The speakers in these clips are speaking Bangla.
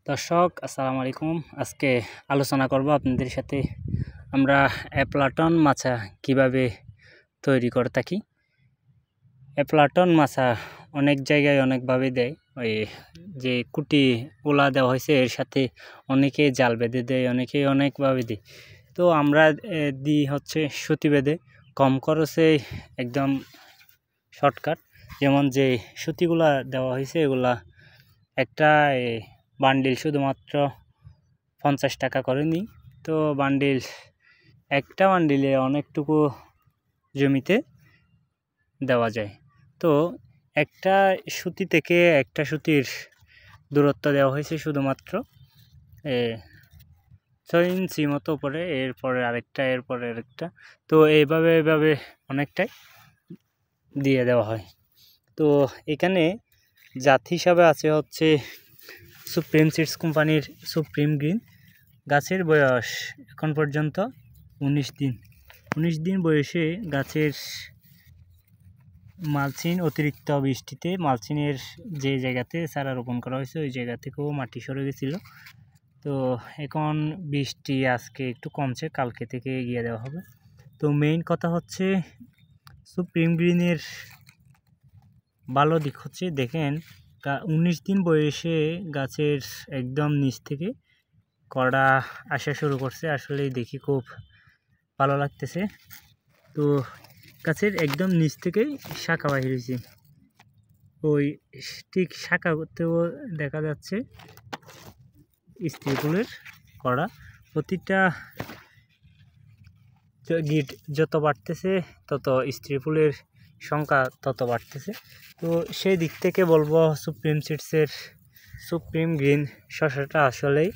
দর্শক আসসালামু আলাইকুম। আজকে আলোচনা করব আপনাদের সাথে আমরা অ্যাপ্লাটন মাছা কিভাবে তৈরি করে থাকি। অ্যাপ্লাটন মাছা অনেক জায়গায় অনেকভাবে দেয়। ওই যে কুটি ওলা দেওয়া হয়েছে এর সাথে অনেকে জাল বেঁধে দেয়, অনেকে অনেকভাবে দেয়। তো আমরা দিই হচ্ছে সুতি বেঁধে, কম খরচে একদম শর্টকাট। যেমন যে সুতিগুলা দেওয়া হয়েছে এগুলা একটা বান্ডিল শুধুমাত্র 50 টাকা করে নিই। তো একটা বান্ডিলে অনেকটুকু জমিতে দেওয়া যায়। তো একটা সুতি থেকে একটা সুতির দূরত্ব দেওয়া হয়েছে শুধুমাত্র 6 ইঞ্চি মতো পরে, এরপরে আরেকটা, এরপরে আরেকটা। তো এইভাবে অনেকটাই দিয়ে দেওয়া হয়। তো এখানে জাত হিসাবে আছে হচ্ছে সুপ্রিম সিডস কোম্পানির সুপ্রিম গ্রিন। গাছের বয়স এখন পর্যন্ত 19 দিন বয়সে গাছের মালচিং, অতিরিক্ত বৃষ্টিতে মালচিংয়ের যে জায়গাতে চারা রোপণ করা হয়েছে ওই জায়গা থেকেও মাটি সরে গেছিলো। তো এখন বৃষ্টি আজকে একটু কমছে, কালকে থেকে এগিয়ে দেওয়া হবে। তো মেইন কথা হচ্ছে সুপ্রিম গ্রিনের ভালো দিক হচ্ছে দেখেন 19 দিন বয়সে গাছের একদম নিচ থেকে কড়া আসা শুরু করছে। আসলেই দেখি খুব ভালো লাগতেছে। তো গাছের একদম নিচ থেকেই শাখা বাহির হয়েছে, ওই ঠিক শাখাতেও দেখা যাচ্ছে স্ত্রী ফুলের কড়া। প্রতিটা গিট যত বাড়তেছে তত স্ত্রী ফুলের সংখ্যা তত বাড়তেছে। তো সেই দিক থেকে বলবো সুপ্রিম সিডসের সুপ্রিম গ্রিন শসাটা আসলেই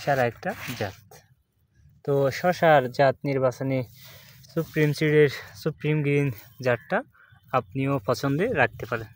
সেরা একটা জাত। তো শসার জাত নির্বাচনে সুপ্রিম সিডের সুপ্রিম গ্রিন জাতটা আপনিও পছন্দে রাখতে পারেন।